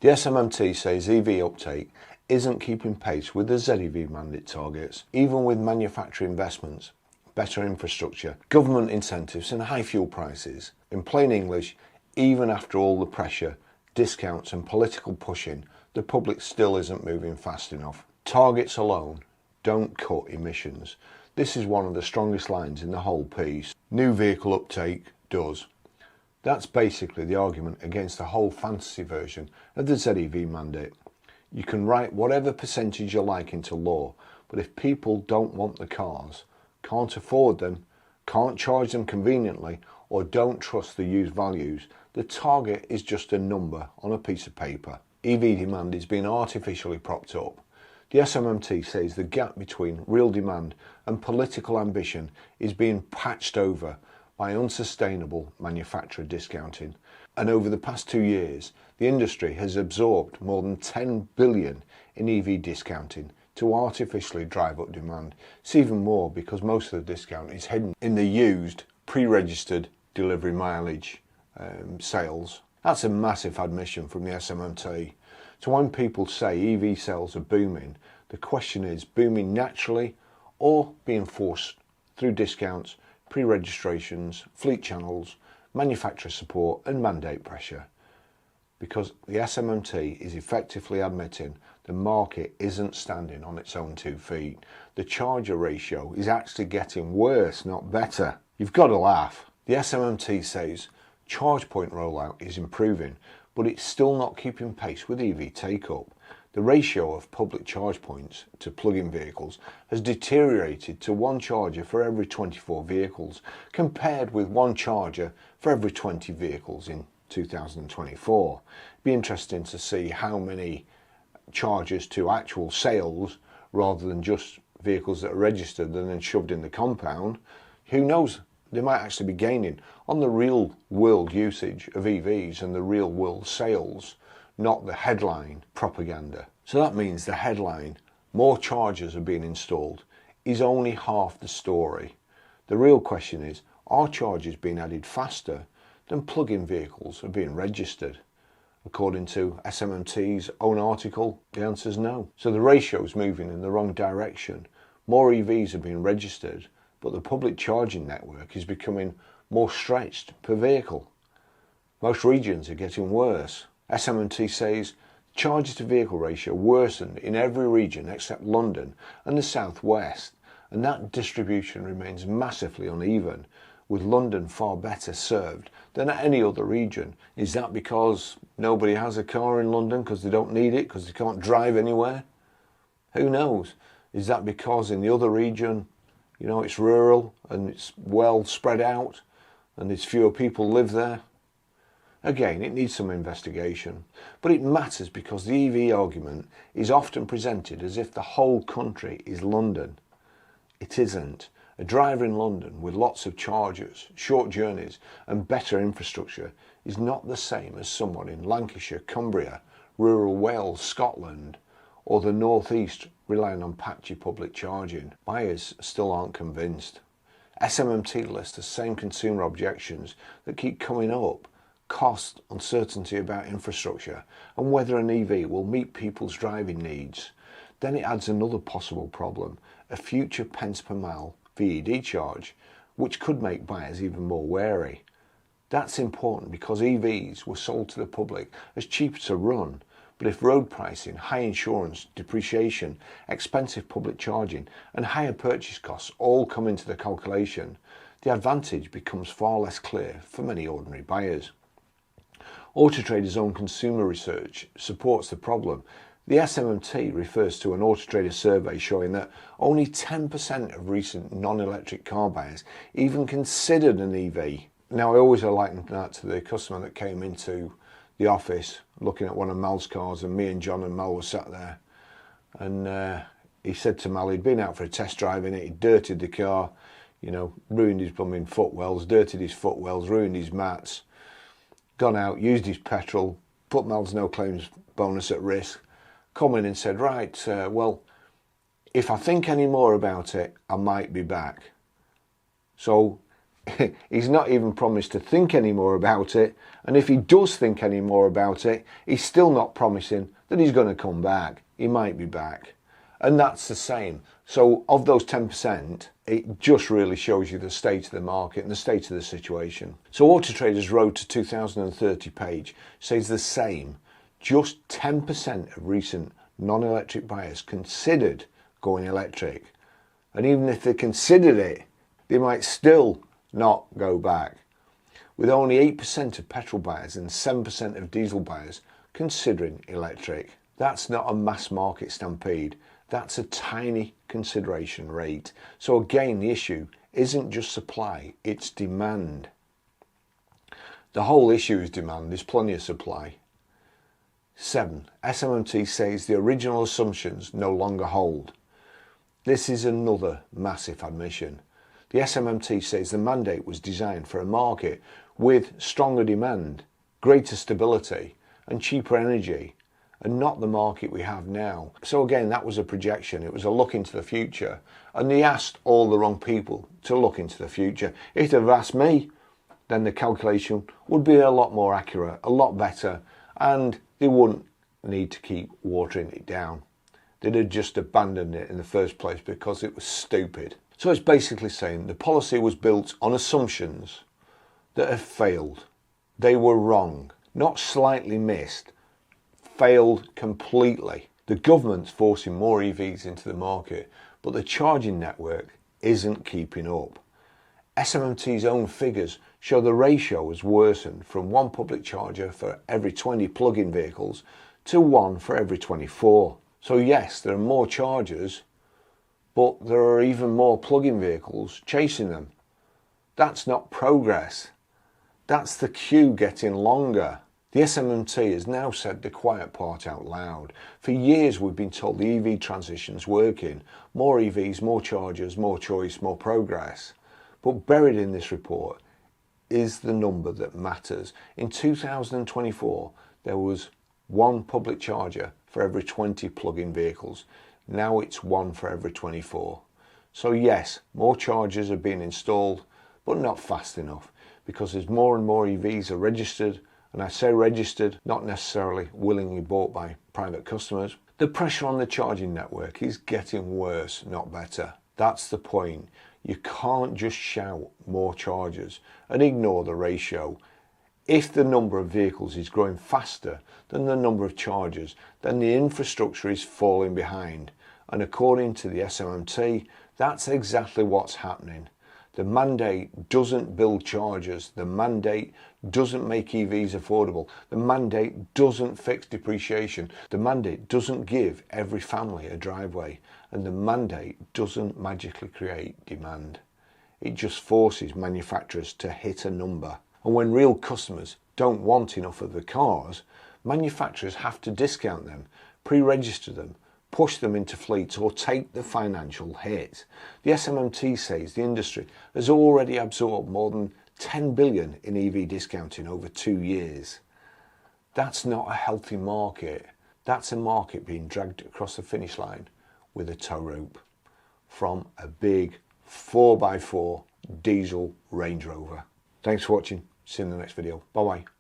The SMMT says EV uptake isn't keeping pace with the ZEV mandate targets, even with manufacturer investments, better infrastructure, government incentives and high fuel prices. In plain English, even after all the pressure, discounts and political pushing, the public still isn't moving fast enough. Targets alone don't cut emissions. This is one of the strongest lines in the whole piece. New vehicle uptake does. That's basically the argument against the whole fantasy version of the ZEV mandate. You can write whatever percentage you like into law, but if people don't want the cars, can't afford them, can't charge them conveniently, or don't trust the used values, the target is just a number on a piece of paper. EV demand is being artificially propped up. The SMMT says the gap between real demand and political ambition is being patched over by unsustainable manufacturer discounting. And over the past 2 years, the industry has absorbed more than 10 billion in EV discounting to artificially drive up demand. It's even more because most of the discount is hidden in the used, pre-registered delivery mileage sales. That's a massive admission from the SMMT. So when people say EV sales are booming, the question is booming naturally or being forced through discounts, pre-registrations, fleet channels, manufacturer support and mandate pressure. Because the SMMT is effectively admitting the market isn't standing on its own 2 feet. The charger ratio is actually getting worse, not better. You've got to laugh. The SMMT says charge point rollout is improving, but it's still not keeping pace with EV take-up. The ratio of public charge points to plug-in vehicles has deteriorated to 1 charger for every 24 vehicles, compared with 1 charger for every 20 vehicles in 2024. It'd be interesting to see how many chargers to actual sales, rather than just vehicles that are registered and then shoved in the compound. Who knows? They might actually be gaining on the real world usage of EVs and the real world sales, not the headline propaganda. So that means the headline, more chargers are being installed, is only half the story. The real question is, are chargers being added faster than plug-in vehicles are being registered? According to SMMT's own article, the answer is no. So the ratio is moving in the wrong direction. More EVs are being registered, but the public charging network is becoming more stretched per vehicle. Most regions are getting worse. SMMT says charge to vehicle ratio worsened in every region except London and the southwest, and that distribution remains massively uneven, with London far better served than any other region. Is that because nobody has a car in London because they don't need it, because they can't drive anywhere? Who knows? Is that because in the other region, you know, it's rural and it's well spread out and there's fewer people live there? Again, it needs some investigation, but it matters because the EV argument is often presented as if the whole country is London. It isn't. A driver in London with lots of chargers, short journeys and better infrastructure is not the same as someone in Lancashire, Cumbria, rural Wales, Scotland or the North East relying on patchy public charging. Buyers still aren't convinced. SMMT lists the same consumer objections that keep coming up: cost, uncertainty about infrastructure and whether an EV will meet people's driving needs. Then it adds another possible problem, a future pence per mile VED charge, which could make buyers even more wary. That's important because EVs were sold to the public as cheaper to run, but if road pricing, high insurance, depreciation, expensive public charging and higher purchase costs all come into the calculation, the advantage becomes far less clear for many ordinary buyers. Auto Trader's own consumer research supports the problem. The SMMT refers to an Auto Trader survey showing that only 10% of recent non-electric car buyers even considered an EV. Now, I always liken that to the customer that came into the office looking at one of Mal's cars, and me and John and Mal were sat there, and he said to Mal he'd been out for a test drive in it, he'd dirtied the car, you know, ruined his plumbing footwells, dirtied his footwells, ruined his mats, gone out, used his petrol, put Mal's no claims bonus at risk, come in and said, right, well, if I think any more about it, I might be back. So He's not even promised to think any more about it, and if he does think any more about it, he's still not promising that he's going to come back. He might be back. And that's the same. So of those 10%, it just really shows you the state of the market and the state of the situation. So Auto Trader's Road to 2030 page says the same. Just 10% of recent non-electric buyers considered going electric. And even if they considered it, they might still not go back. With only 8% of petrol buyers and 7% of diesel buyers considering electric. That's not a mass market stampede. That's a tiny consideration rate. So again, the issue isn't just supply, it's demand. The whole issue is demand. There's plenty of supply. 7. SMMT says the original assumptions no longer hold. This is another massive admission. The SMMT says the mandate was designed for a market with stronger demand, greater stability and cheaper energy, and not the market we have now. So again, that was a projection. It was a look into the future, and they asked all the wrong people to look into the future. If they'd have asked me, then the calculation would be a lot more accurate, a lot better, and they wouldn't need to keep watering it down. They'd have just abandoned it in the first place because it was stupid. So it's basically saying the policy was built on assumptions that have failed. They were wrong, not slightly missed, failed completely. The government's forcing more EVs into the market, but the charging network isn't keeping up. SMMT's own figures show the ratio has worsened from 1 public charger for every 20 plug-in vehicles to 1 for every 24. So yes, there are more chargers, but there are even more plug-in vehicles chasing them. That's not progress. That's the queue getting longer. The SMMT has now said the quiet part out loud. For years we've been told the EV transition's working. More EVs, more chargers, more choice, more progress. But buried in this report is the number that matters. In 2024, there was 1 public charger for every 20 plug-in vehicles. Now it's 1 for every 24. So yes, more chargers are being installed, but not fast enough, because as more and more EVs are registered, and I say registered, not necessarily willingly bought by private customers, the pressure on the charging network is getting worse, not better. That's the point. You can't just shout more chargers and ignore the ratio. If the number of vehicles is growing faster than the number of chargers, then the infrastructure is falling behind. And according to the SMMT, that's exactly what's happening. The mandate doesn't build chargers. The mandate doesn't make EVs affordable. The mandate doesn't fix depreciation. The mandate doesn't give every family a driveway. And the mandate doesn't magically create demand. It just forces manufacturers to hit a number. And when real customers don't want enough of the cars, manufacturers have to discount them, pre-register them, push them into fleets or take the financial hit. The SMMT says the industry has already absorbed more than 10 billion in EV discounting over 2 years. That's not a healthy market. That's a market being dragged across the finish line with a tow rope from a big 4x4 diesel Range Rover. Thanks for watching. See you in the next video. Bye bye.